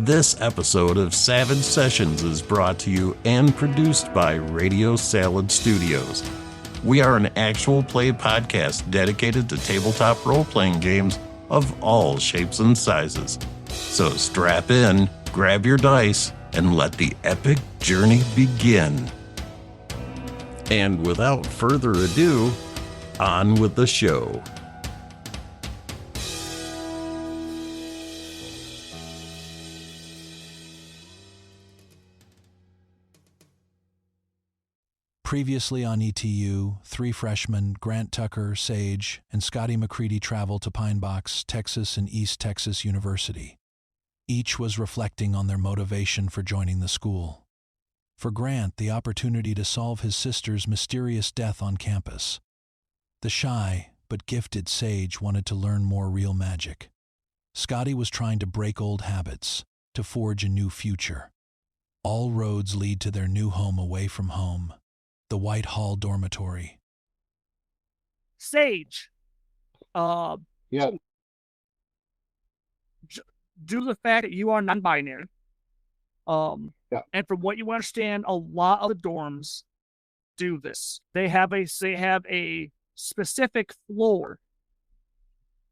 This episode of Savage Sessions is brought to you and produced by Radio Salad Studios. We are an actual play podcast dedicated to tabletop role-playing games of all shapes and sizes. So strap in, grab your dice, and let the epic journey begin. And without further ado, on with the show. Previously on ETU, 3 freshmen, Grant Tucker, Sage, and Scotty McCready traveled to Pine Box, Texas and East Texas University. Each was reflecting on their motivation for joining the school. For Grant, the opportunity to solve his sister's mysterious death on campus. The shy but gifted Sage wanted to learn more real magic. Scotty was trying to break old habits, to forge a new future. All roads lead to their new home away from home. The White Hall dormitory. Sage, Yeah. due to the fact that you are non-binary, and from what you understand, a lot of the dorms do this. They have a specific floor,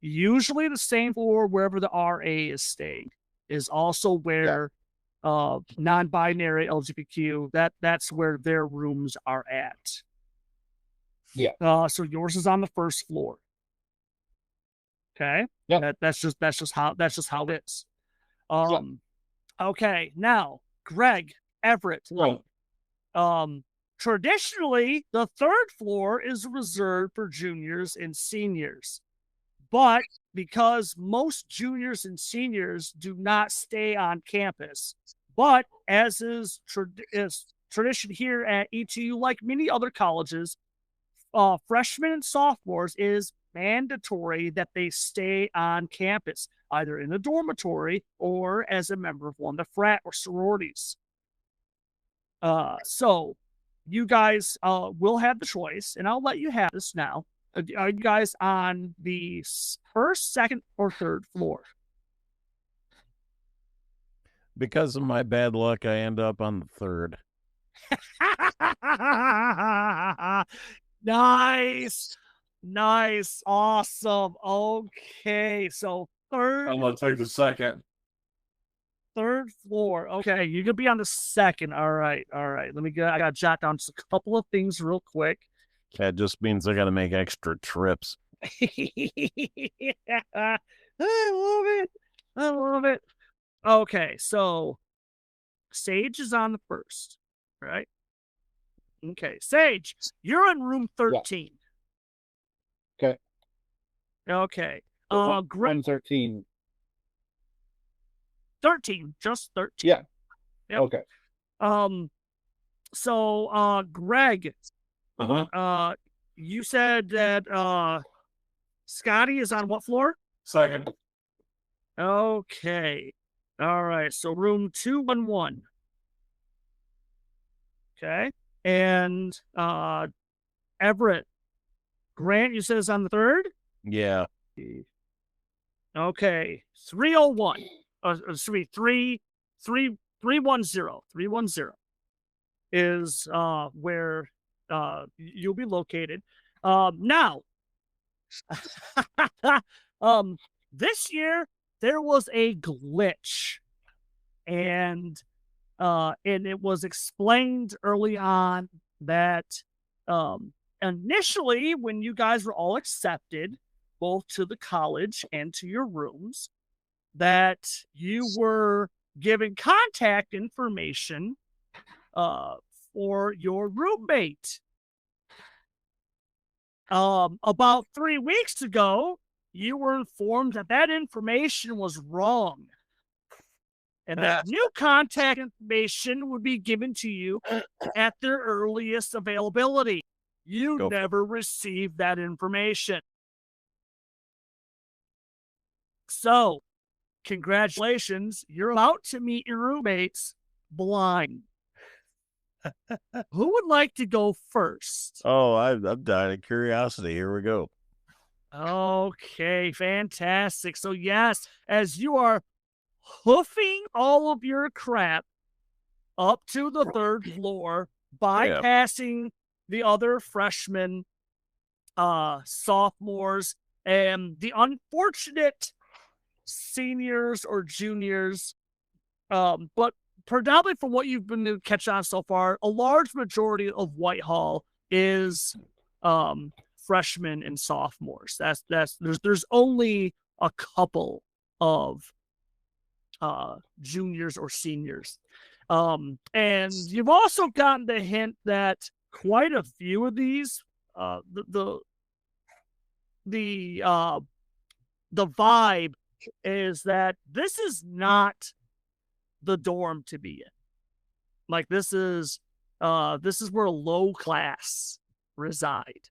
usually the same floor wherever the RA is staying, is also where non-binary LGBTQ, that's where their rooms are at. Yeah. So yours is on the first floor. Okay. Yeah. That's just how it is. Okay. Now, Greg Everett. Right. Traditionally, the third floor is reserved for juniors and seniors, but because most juniors and seniors do not stay on campus, but as is tradition here at ETU, like many other colleges, freshmen and sophomores is mandatory that they stay on campus, either in a dormitory or as a member of one of the frat or sororities. So you guys will have the choice, and I'll let you have this now. Are you guys on the first, second, or third floor? Because of my bad luck, I end up on the third. Nice. Awesome. Okay. So I'm going to take the second. third floor. Okay. You're going to be on the second. All right. I got to jot down just a couple of things real quick. That just means I got to make extra trips. I love it. Okay, so Sage is on the first, right? Okay, Sage, you're in room 13. Yeah. Okay. 13. 13, just 13. Yeah. Yep. Okay. So Greg, you said that Scotty is on what floor? Second. Okay. All right. So room 211. Okay. And Everett, Grant, you said is on the third? Yeah. Okay. 301. 310 is where you'll be located. Now, this year there was a glitch, and it was explained early on that initially, when you guys were all accepted, both to the college and to your rooms, that you were given contact information for your roommate. About 3 weeks ago, you were informed that information was wrong, and that new contact information would be given to you at their earliest availability. You never received that information. So, congratulations, you're about to meet your roommates blind. Who would like to go first? Oh, I'm dying of curiosity. Here we go. Okay, fantastic. So yes, as you are hoofing all of your crap up to the third floor, bypassing the other freshmen, sophomores, and the unfortunate seniors or juniors. But predominantly from what you've been to catch on so far, a large majority of Whitehall is freshmen and sophomores. There's only a couple of juniors or seniors. And you've also gotten the hint that quite a few of these, the vibe is that this is not the dorm to be in. Like this is where low class reside.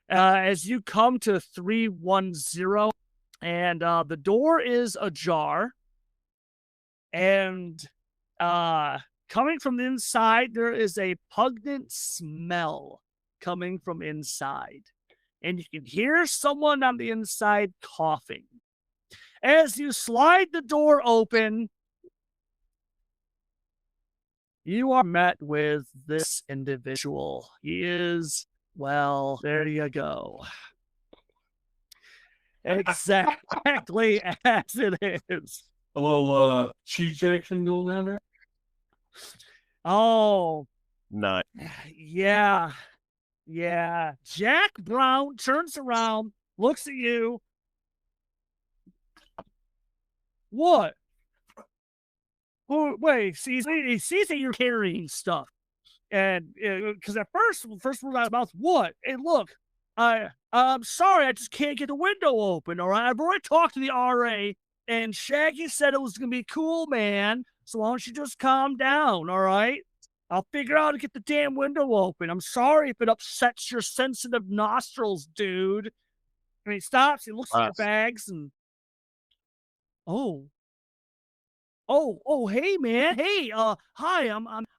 As you come to 310, and the door is ajar, and coming from the inside, there is a pungent smell coming from inside, and you can hear someone on the inside coughing. As you slide the door open, you are met with this individual. He is, well, there you go. Exactly as it is. A little cheese action going on there. Oh, Not. yeah. Jack Brown turns around, looks at you. What? Oh, wait, he sees that you're carrying stuff. And because at first word out of mouth, what? Hey, look, I'm sorry, I just can't get the window open, all right? I've already talked to the RA, and Shaggy said it was going to be cool, man. So why don't you just calm down, all right? I'll figure out how to get the damn window open. I'm sorry if it upsets your sensitive nostrils, dude. And he stops, he looks at your bags, and Oh, hey, man. Hey, hi,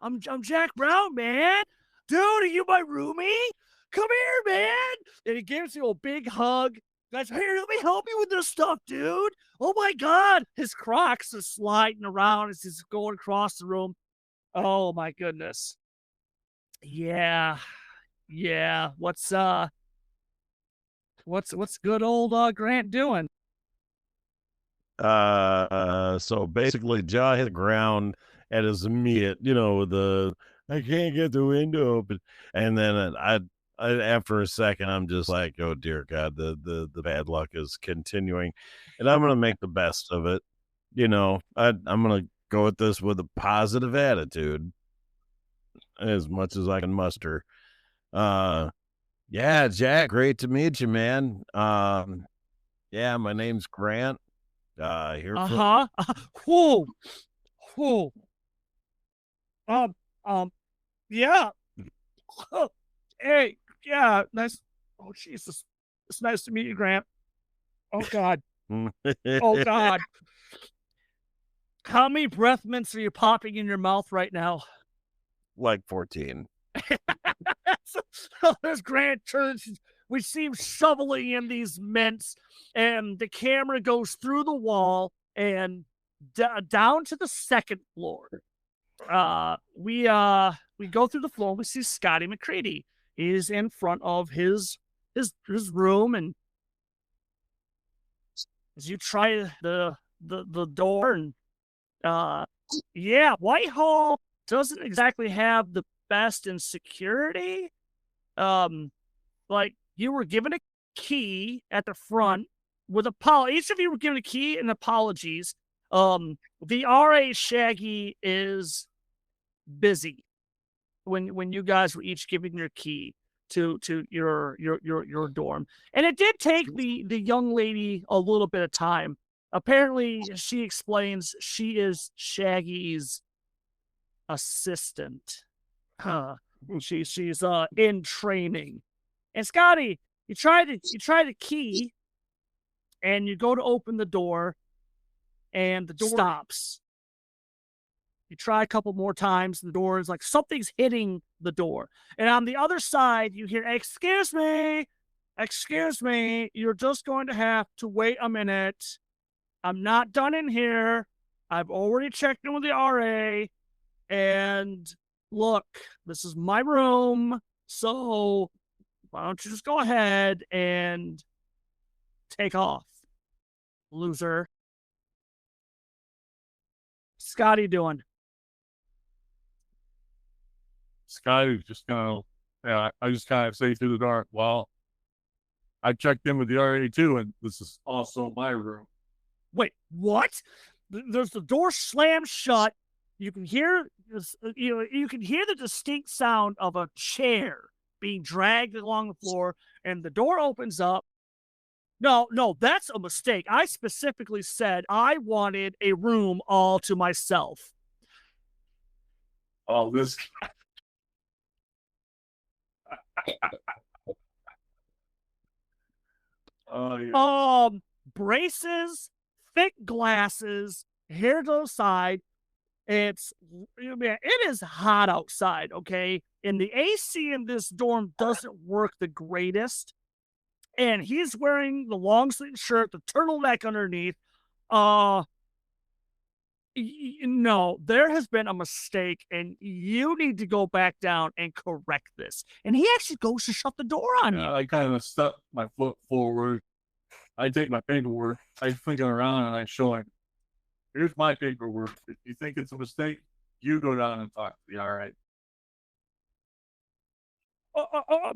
I'm Jack Brown, man. Dude, are you my roomie? Come here, man. And he gives you a big hug. Guys, here, let me help you with this stuff, dude. Oh my God. His Crocs are sliding around as he's going across the room. Oh my goodness. Yeah. What's good old Grant doing? So basically jaw hit the ground at his immediate, I can't get the window open. And then I after a second, I'm just like, oh dear God, the bad luck is continuing, and I'm gonna make the best of it. I'm gonna go at this with a positive attitude as much as I can muster. Yeah, Jack, great to meet you, man. Yeah, my name's Grant. Here Uh-huh. Whoa. Yeah. Hey, yeah, nice. Oh, Jesus. It's nice to meet you, Grant. Oh, God. Oh, God. How many breath mints are you popping in your mouth right now? like 14. So, there's Grant turns. We see him shoveling in these mints, and the camera goes through the wall and down to the second floor. We go through the floor. We see Scotty McCready. He's in front of his room, and as you try the door, and Whitehall doesn't exactly have the best in security. Like, you were given a key at the front with each of you were given a key and apologies. The RA Shaggy is busy when you guys were each given your key to your dorm. And it did take the young lady a little bit of time. Apparently, she explains she is Shaggy's assistant. She's in training. And Scotty, you try the key, and you go to open the door, and the door stops. You try a couple more times, and the door is like something's hitting the door. And on the other side, you hear, excuse me, you're just going to have to wait a minute. I'm not done in here. I've already checked in with the RA, and look, this is my room, so why don't you just go ahead and take off, loser. Scotty doing? Scotty just kind of, yeah, I just kind of say through the dark, well, I checked in with the RA too, and this is also my room. Wait, what? There's the door slammed shut. You can hear you can hear the distinct sound of a chair being dragged along the floor, and the door opens up. No, that's a mistake. I specifically said I wanted a room all to myself. Oh, this. Yeah. Braces, thick glasses, hair to the side. It is hot outside, okay? And the AC in this dorm doesn't work the greatest. And he's wearing the long sleeve shirt, the turtleneck underneath. No, there has been a mistake, and you need to go back down and correct this. And he actually goes to shut the door on you. I kind of step my foot forward. I take my paperwork. I thinking around and I show him, here's my paperwork. If you think it's a mistake, you go down and talk to the RA.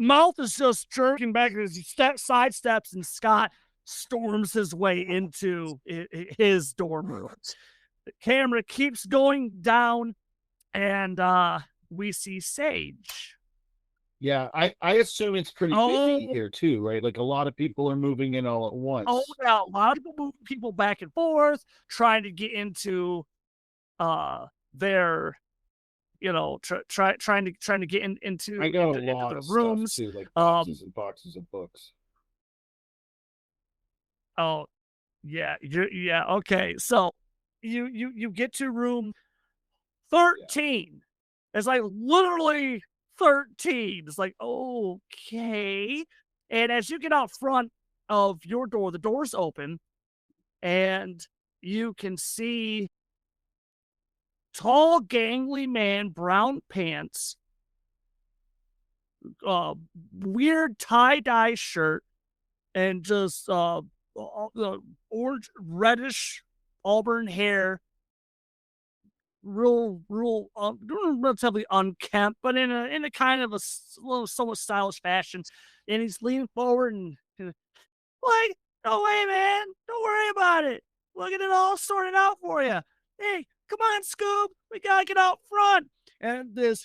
Mouth is just jerking back as he sidesteps, and Scott storms his way into his dorm room. The camera keeps going down, and we see Sage. Yeah, I assume it's pretty busy here too, right? Like a lot of people are moving in all at once. Oh, yeah, a lot of people moving people back and forth, trying to get into their, trying to get into. I got a into lot the of rooms stuff too, like boxes and boxes of books. Oh, yeah, okay. So you get to room 13. Yeah. It's like literally 13. It's like, okay. And as you get out front of your door, the door's open, and you can see tall, gangly man, brown pants, weird tie-dye shirt, and just orange, reddish auburn hair, real relatively unkempt, but in a kind of a somewhat stylish fashion. And he's leaning forward and like, no way, man, don't worry about it. We'll get it all sorted out for you. Hey, come on, Scoob, we gotta get out front. And this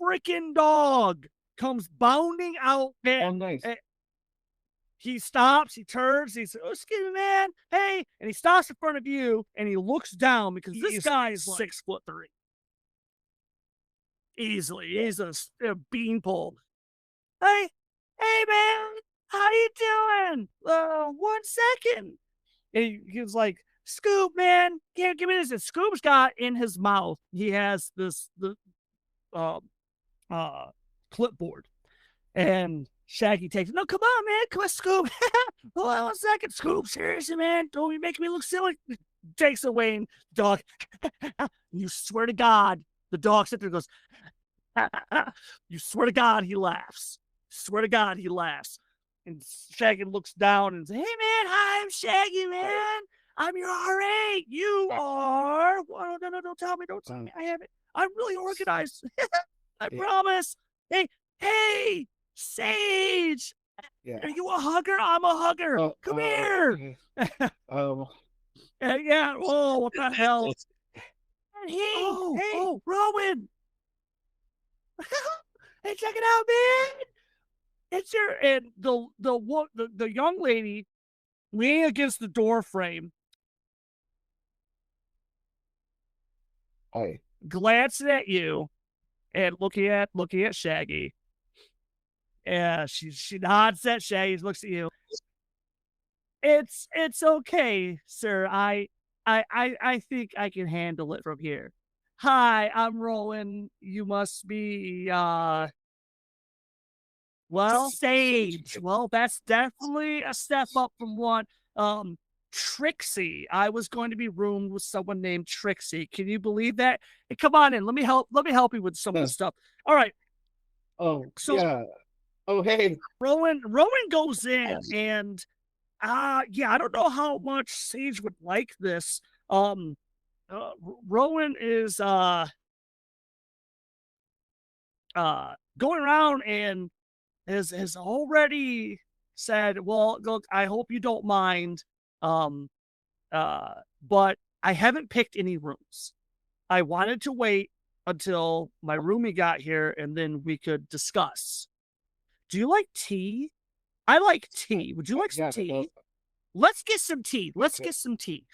freaking dog comes bounding out. Oh, nice. He stops, he turns, he says, excuse me, man, hey. And he stops in front of you, and he looks down because this guy is 6'3". Easily. He's a beanpole. Hey, man, how you doing? 1 second. And he was like, Scoob, man, give me this. And Scoob's got in his mouth, he has the clipboard. And Shaggy takes it. No, come on, man. Come on, Scoob. Hold on 1 second. Scoob, seriously, man. Don't be making me look silly. Takes away, and dog. You swear to God, the dog sits there and goes, you swear to God, he laughs. Swear to God, he laughs. And Shaggy looks down and says, hey, man, hi, I'm Shaggy, man. I'm your RA. You are. Oh, no, don't tell me. Don't tell me. I haven't. I'm really organized. I promise. Hey. Sage, are you a hugger? I'm a hugger. Come here. Yeah. Oh, what the hell? Hey, Rowan. Hey, check it out, man. It's and the young lady leaning against the door frame. Glancing at you and looking at Shaggy. Yeah, she nods at Shaggy, looks at you. It's okay, sir. I think I can handle it from here. Hi, I'm Rowan. You must be Sage. Well, that's definitely a step up from what Trixie. I was going to be roomed with someone named Trixie. Can you believe that? Hey, come on in. Let me help you with some of the stuff. All right. Oh, So yeah. Oh, hey. Rowan goes in and yeah, I don't know how much Sage would like this. Rowan is going around and has already said, well, look, I hope you don't mind. Um but I haven't picked any rooms. I wanted to wait until my roomie got here and then we could discuss. Do you like tea? I like tea. Would you like some tea? Let's get some tea. Let's get some tea.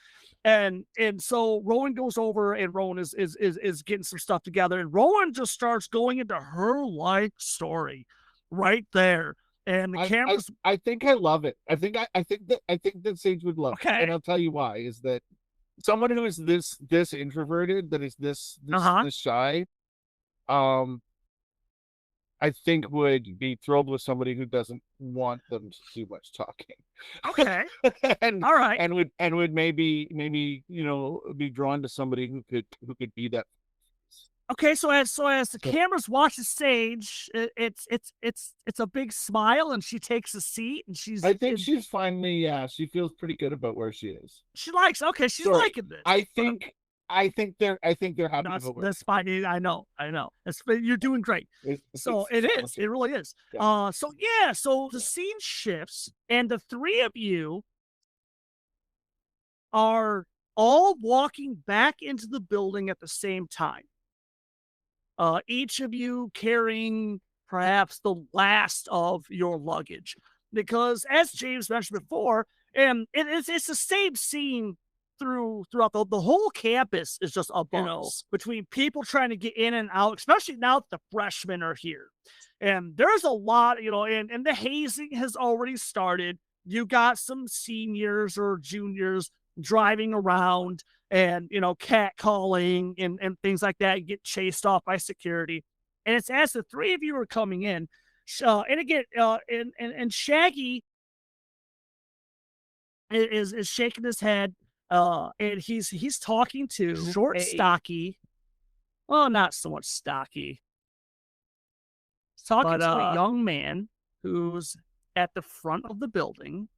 And so Rowan goes over and Rowan is getting some stuff together and Rowan just starts going into her life story right there. And the cameras. I think I love it. I think that Sage would love it. And I'll tell you why, is that someone who is this introverted, that is this shy, I think would be thrilled with somebody who doesn't want them to do much talking. Okay. And all right. And would maybe, be drawn to somebody who could be that. Okay, so as the cameras watch the stage, it's a big smile, and she takes a seat, and I think she's finally, she feels pretty good about where she is. She likes. Okay, she's liking this. I think they're happy about where. That's fine. I know. You're doing great. It is. It really is. Yeah. So the scene shifts, and the three of you are all walking back into the building at the same time. Each of you carrying perhaps the last of your luggage. Because as James mentioned before, and it's the same scene throughout the whole campus is just a buzz between people trying to get in and out, especially now that the freshmen are here. And there's a lot, and the hazing has already started. You got some seniors or juniors driving around and catcalling and things like that, get chased off by security. And it's as the three of you are coming in, and again, and Shaggy is shaking his head, and he's talking to short, stocky. Well, not so much stocky. He's talking to a young man who's at the front of the building,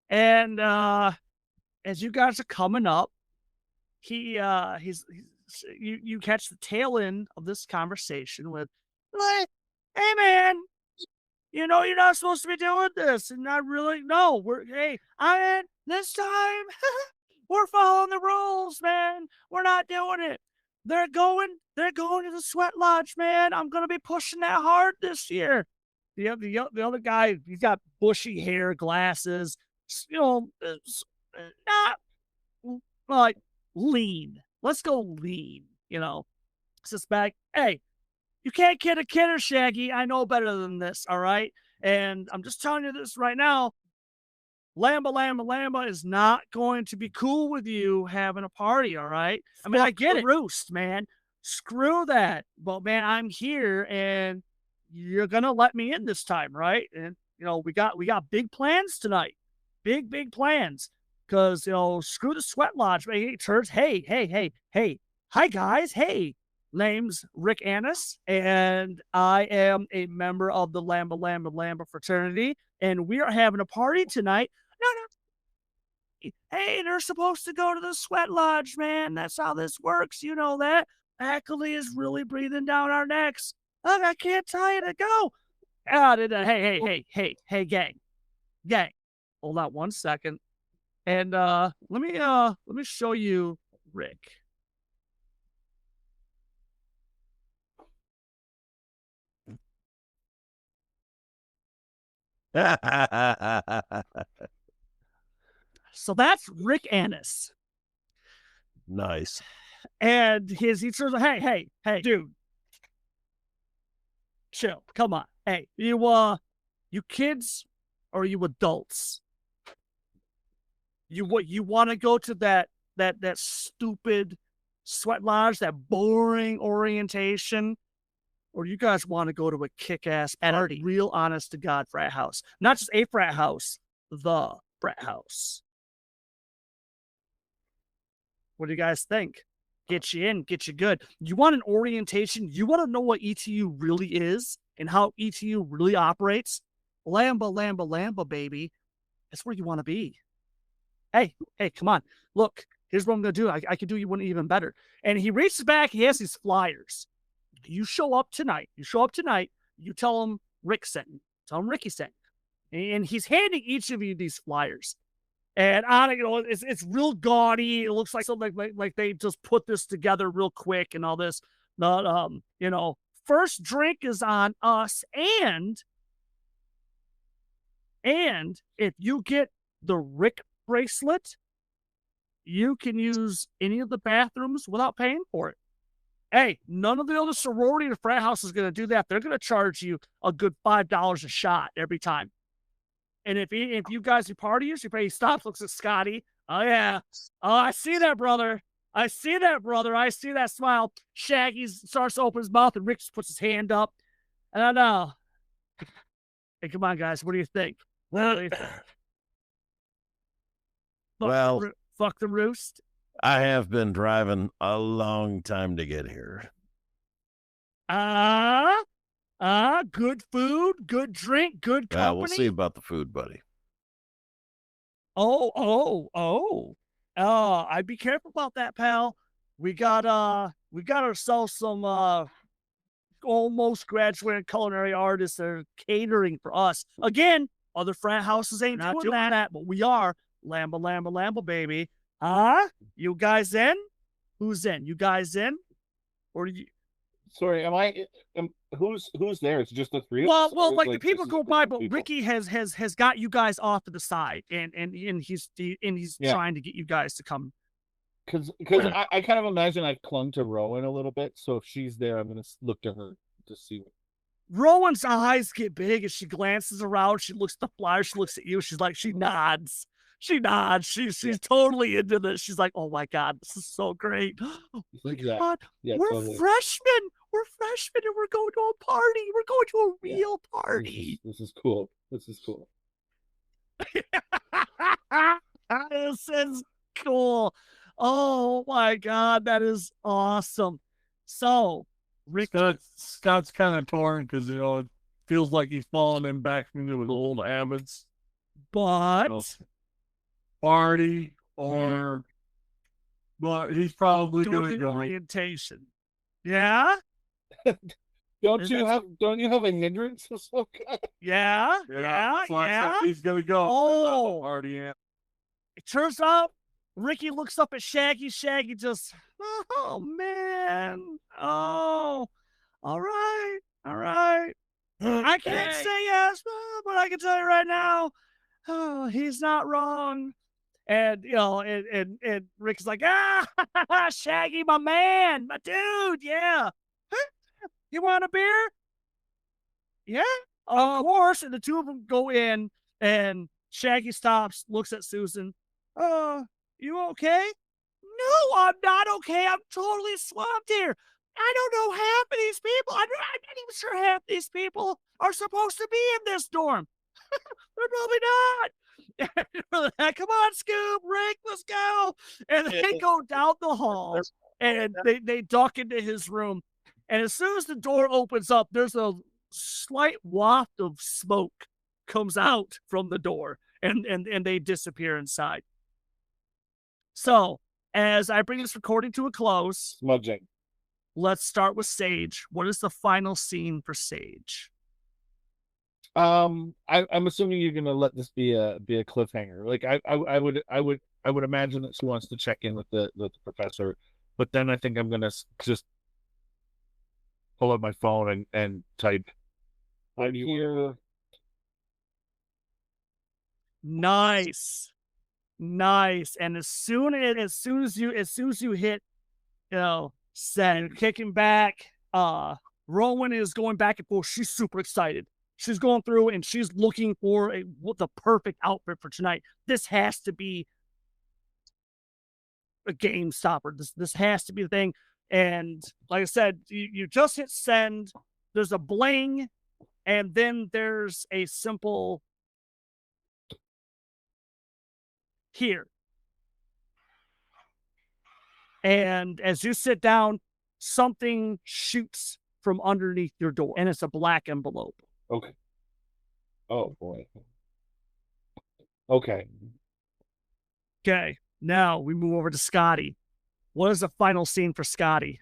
and as you guys are coming up, you catch the tail end of this conversation with, "Hey man, you're not supposed to be doing this," and I really no. This time we're following the rules, man. We're not doing it. They're going to the sweat lodge, man. I'm gonna be pushing that hard this year. The other guy, he's got bushy hair, glasses, not like lean. Let's go lean, Sits back. Hey, you can't kid a kidder, Shaggy. I know better than this, all right? And I'm just telling you this right now. Lamba is not going to be cool with you having a party, all right? I mean, I get it. Roost, man. Screw that. But, man, I'm here, and you're going to let me in this time, right? And, we got big plans tonight. Big plans. Because, screw the sweat lodge. Hey, turds. Hey. Hi, guys. Hey. Name's Rick Annis, and I am a member of the Lamba fraternity, and we are having a party tonight. No. Hey, they're supposed to go to the sweat lodge, man. That's how this works. You know that. Faculty is really breathing down our necks. Look, I can't tell you to go. Hey, gang. Hold on 1 second. And let me show you Rick. So that's Rick Annis. Nice. And he turns, hey, dude. Chill. Come on. Hey, you kids or you adults? You want to go to that stupid sweat lodge, that boring orientation? Or you guys want to go to a kick-ass party, real honest to God frat house? Not just a frat house, the frat house. What do you guys think? Get you in, get you good. You want an orientation? You want to know what ETU really is and how ETU really operates? Lamba, lamba, lamba, baby. That's where you want to be. Hey, come on. Look, here's what I'm going to do. I can do you one even better. And he reaches back. He has these flyers. You show up tonight. You tell him Rick sent you. Tell him Ricky sent you. And he's handing each of you these flyers. And on it, it's real gaudy. It looks like something like they just put this together real quick and all this. But first drink is on us. And if you get the Rick bracelet, you can use any of the bathrooms without paying for it. Hey, none of the other sorority or frat house is going to do that. They're going to charge you a good $5 a shot every time. And if you guys are partiers, he stops, looks at Scotty. Oh, yeah. Oh, I see that, brother. I see that smile. Shaggy starts to open his mouth, and Rick just puts his hand up. And I know. Hey, come on, guys. What do you think? Fuck the Roost. I have been driving a long time to get here. Good food, good drink, good company. We'll see about the food, buddy. I'd be careful about that, pal. We got ourselves some almost graduated culinary artists that are catering for us. Again, other frat houses ain't doing that, but we are. Lamba, lamba, lamba, baby. You guys in? Who's in? You guys in? Or do you? Sorry, who's there? It's just the three of us? Well, like the people go by, but people. Ricky has got you guys off to the side, and he's trying to get you guys to come. Because I kind of imagine I've clung to Rowan a little bit, so if she's there, I'm gonna look to her to see what. Rowan's eyes get big as she glances around. She looks at the flyer. She looks at you. She's like, she nods. She's totally into this. She's like, oh my God, this is so great. Oh my God, we're totally. Freshmen. We're freshmen and we're going to a party. We're going to a real party. This is cool. This is cool. Oh my God, that is awesome. So, Rick, Scott's kind of torn because it feels like he's falling in back into his old habits. But party but he's probably going to go orientation. Yeah. Don't you have a hindrance? Yeah. He's gonna go. Party. It turns out Ricky looks up at Shaggy. Shaggy just, oh man. Oh, all right. I can't say yes, but I can tell you right now, he's not wrong. And and Rick's like, Shaggy, my man, my dude, yeah. You want a beer? Yeah, of course. And the two of them go in, and Shaggy stops, looks at Susan. You okay? No, I'm not okay. I'm totally swamped here. I don't know half of these people. I'm not even sure half these people are supposed to be in this dorm. They're probably not. Come on, Scoop, Rick, let's go. And they go down the hall, and they duck into his room. And as soon as the door opens up, there's a slight waft of smoke comes out from the door, and they disappear inside. So, as I bring this recording to a close, smudging. Let's start with Sage. What is the final scene for Sage? I'm assuming you're gonna let this be a cliffhanger. Like I would imagine that she wants to check in with the professor, but then I think I'm gonna just pull up my phone and type. I'm here. Nice. And as soon as you hit, send, kicking back, Rowan is going back and forth. She's super excited. She's going through and she's looking for the perfect outfit for tonight. This has to be a game stopper. This has to be the thing. And like I said, you just hit send. There's a bling, and then there's a simple here. And as you sit down, something shoots from underneath your door, and it's a black envelope. Okay. Oh boy. Okay. Okay, now we move over to Scotty. What is the final scene for Scotty?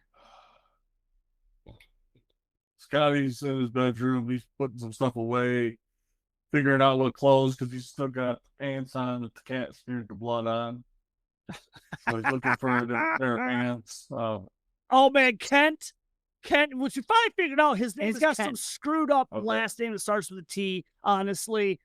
Scotty's in his bedroom. He's putting some stuff away, figuring out what clothes because he's still got pants on that the cat smeared the blood on. So he's looking for their pants. Oh man, Kent, which you finally figured out his name. He's got Kent. some screwed up Okay. last name that starts with a T. Honestly,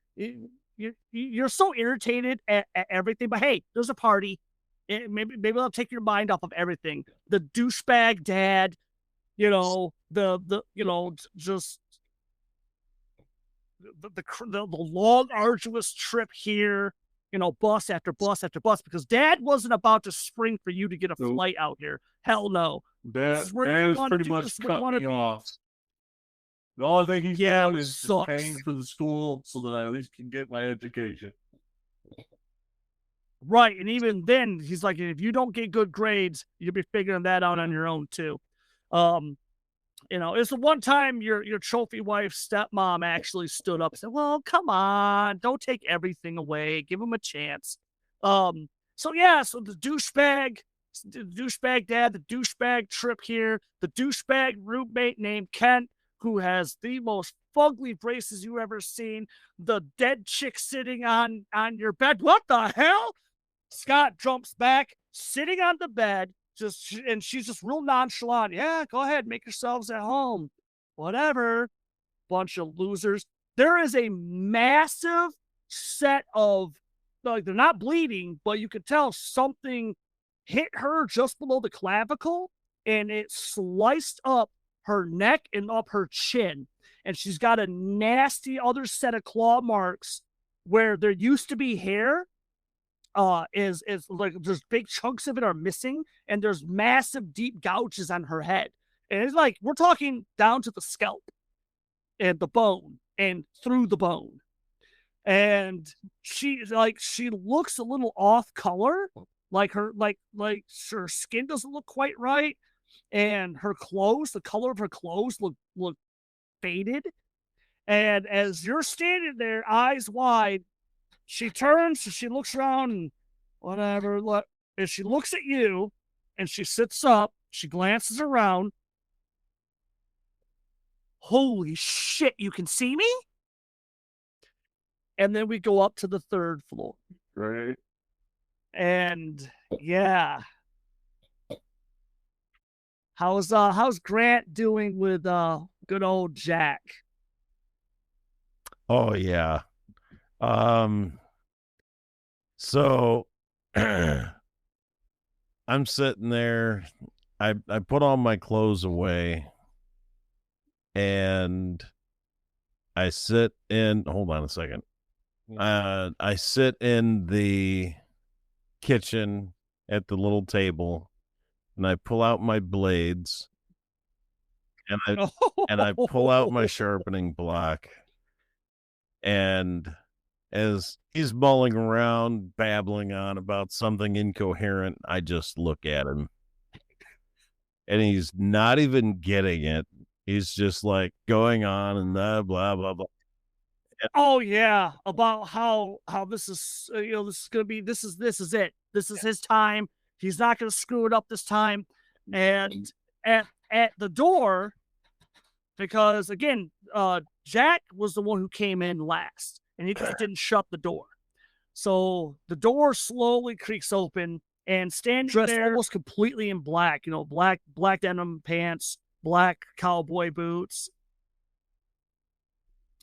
you're so irritated at everything. But hey, there's a party. Maybe I'll take your mind off of everything. The douchebag dad, just the long arduous trip here. Bus after bus after bus, because Dad wasn't about to spring for you to get a flight out here. Hell no. Dad is pretty much cut me off. The only thing he's doing is just paying for the school so that I at least can get my education. Right, and even then, he's like, if you don't get good grades, you'll be figuring that out on your own too. It's the one time your trophy wife's stepmom actually stood up and said, well, come on, don't take everything away. Give him a chance. So the douchebag dad, the douchebag trip here, the douchebag roommate named Kent, who has the most fugly braces you ever seen, the dead chick sitting on your bed. What the hell? Scott jumps back, sitting on the bed, and she's just real nonchalant. Yeah, go ahead, make yourselves at home. Whatever. Bunch of losers. There is a massive set of, like, they're not bleeding, but you could tell something hit her just below the clavicle, and it sliced up her neck and up her chin. And she's got a nasty other set of claw marks where there used to be hair. Is like there's big chunks of it are missing, and there's massive deep gouges on her head, and it's like we're talking down to the scalp and the bone and through the bone, and she looks a little off color, like her skin doesn't look quite right, and the color of her clothes look faded, and as you're standing there eyes wide, she turns, she looks around and whatever. And she looks at you and she sits up. She glances around. Holy shit, you can see me? And then we go up to the third floor. Right. And yeah. How's Grant doing with good old Jack? Oh yeah. So I'm sitting there. I put all my clothes away and I sit in, hold on a second. I sit in the kitchen at the little table and I pull out my blades and I pull out my sharpening block, and as he's mulling around, babbling on about something incoherent, I just look at him. And he's not even getting it. He's just like going on and blah, blah, blah. Oh, yeah. About how this is, this is going to be, this is it. This is his time. He's not going to screw it up this time. And at the door, because again, Jack was the one who came in last, and he just didn't shut the door. So the door slowly creaks open, and standing dressed there almost completely in black, black denim pants, black cowboy boots.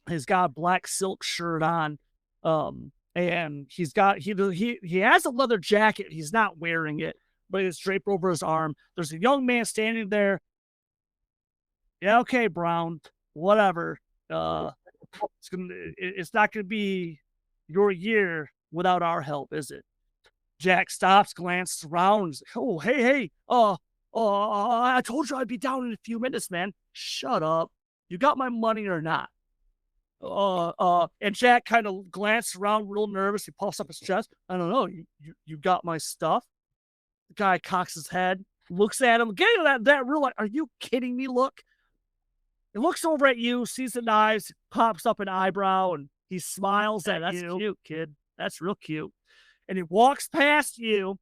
He's got a black silk shirt on, and he has a leather jacket. He's not wearing it, but it's draped over his arm. There's a young man standing there. Yeah, okay, Brown, whatever. It's not gonna be your year without our help, is it? Jack stops, glances around. Oh, hey, I told you I'd be down in a few minutes, man. Shut up. You got my money or not? And Jack kind of glanced around real nervous. He puffs up his chest. I don't know. You got my stuff? The guy cocks his head, looks at him, getting that real like, are you kidding me? Look. He looks over at you, sees the knives, pops up an eyebrow, and he smiles at you. That's cute, kid. That's real cute. And he walks past you,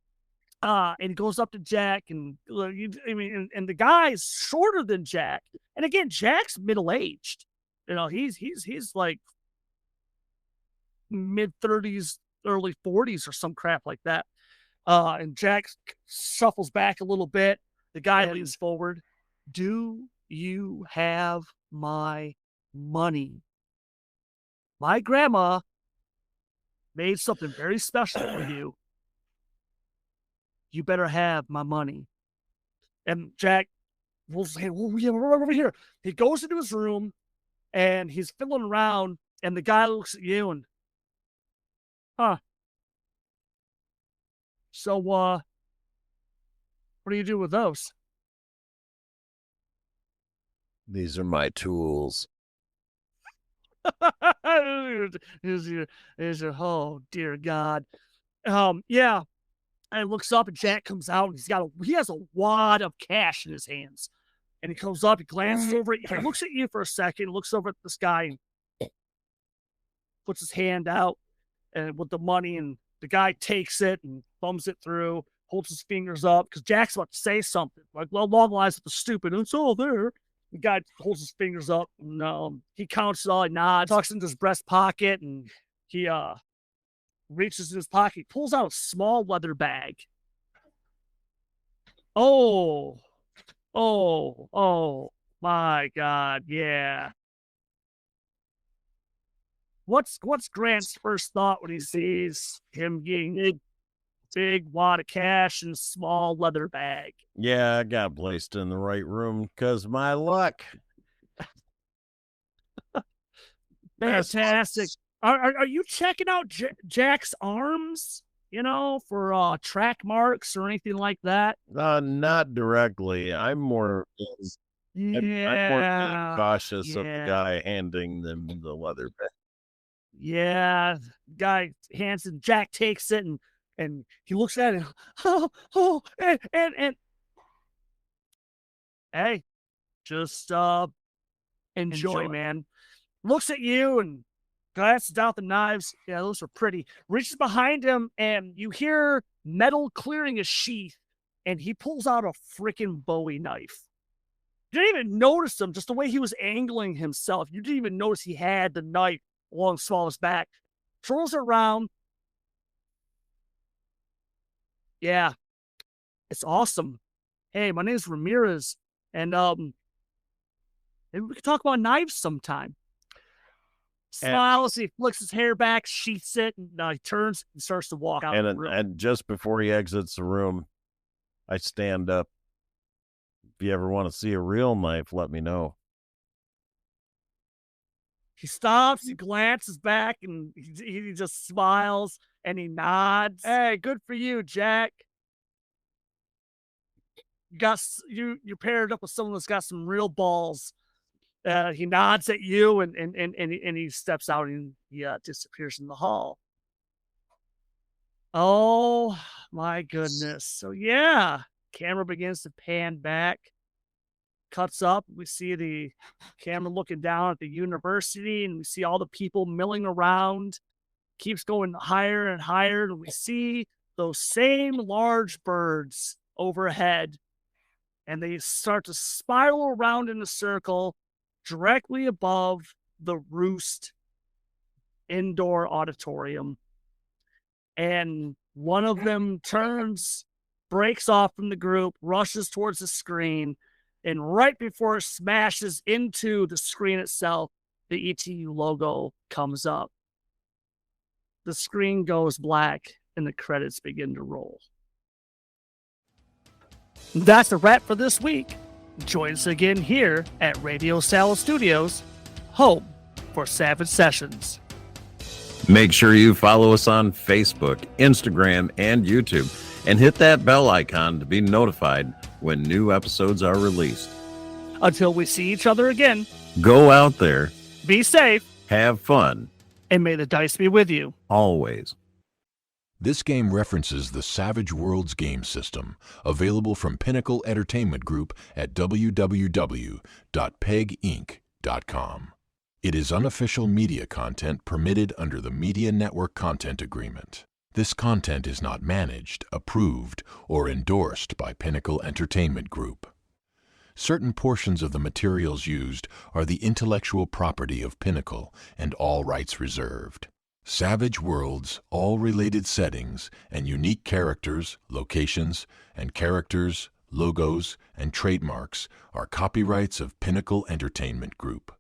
and he goes up to Jack, and and the guy's shorter than Jack. And again, Jack's middle-aged. He's like mid-30s, early 40s or some crap like that. And Jack shuffles back a little bit. The guy leans forward. Do you have my money? My grandma made something very special for you. You better have my money. And Jack will say, we're over here. He goes into his room and he's fiddling around, and the guy looks at you and, so, what do you do with those? These are my tools. Oh dear God. Yeah. And looks up, and Jack comes out, and he has a wad of cash in his hands. And he comes up, he glances over it, he looks at you for a second, looks over at this guy, and puts his hand out and with the money, and the guy takes it and thumbs it through, holds his fingers up, because Jack's about to say something, like along the lines of the stupid, it's all there. The guy holds his fingers up, and he counts it all, he nods, tucks into his breast pocket, and he reaches in his pocket, he pulls out a small leather bag. Oh my God, yeah. What's Grant's first thought when he sees him getting a big wad of cash in a small leather bag? Yeah, I got placed in the right room because my luck. Fantastic. Are you checking out Jack's arms, for track marks or anything like that? Not directly. I'm more cautious of the guy handing them the leather bag. Yeah, guy hands it, Jack takes it, and he looks at it, and hey, just enjoy, man. Looks at you and glances down at the knives. Yeah, those are pretty. Reaches behind him, and you hear metal clearing a sheath, and he pulls out a freaking Bowie knife. You didn't even notice him, just the way he was angling himself. You didn't even notice he had the knife along Swallow's back. Twirls it around. Yeah, it's awesome. Hey, my name's Ramirez, and maybe we could talk about knives sometime. Smiles, he flicks his hair back, sheaths it, and he turns and starts to walk out of the room. And just before he exits the room, I stand up. If you ever want to see a real knife, let me know. He stops, he glances back, and he just smiles, and he nods. Hey, good for you, Jack. You paired up with someone that's got some real balls. He nods at you, and he steps out, and he disappears in the hall. Oh my goodness! So yeah, camera begins to pan back. Cuts up. We see the camera looking down at the university, and we see all the people milling around. Keeps going higher and higher, and we see those same large birds overhead, and they start to spiral around in a circle directly above the Roost indoor auditorium. And one of them turns, breaks off from the group, rushes towards the screen, and right before it smashes into the screen itself, the ETU logo comes up. The screen goes black, and the credits begin to roll. That's a wrap for this week. Join us again here at Radio Salad Studios, home for Savage Sessions. Make sure you follow us on Facebook, Instagram, and YouTube, and hit that bell icon to be notified when new episodes are released. Until we see each other again, go out there, be safe, Have fun, and may the dice be with you. always. This game references the Savage Worlds game system, available from Pinnacle Entertainment Group at www.peginc.com. It is unofficial media content permitted under the Media Network Content Agreement. This content is not managed, approved, or endorsed by Pinnacle Entertainment Group. Certain portions of the materials used are the intellectual property of Pinnacle and all rights reserved. Savage Worlds, all related settings, and unique characters, locations, and characters, logos, and trademarks are copyrights of Pinnacle Entertainment Group.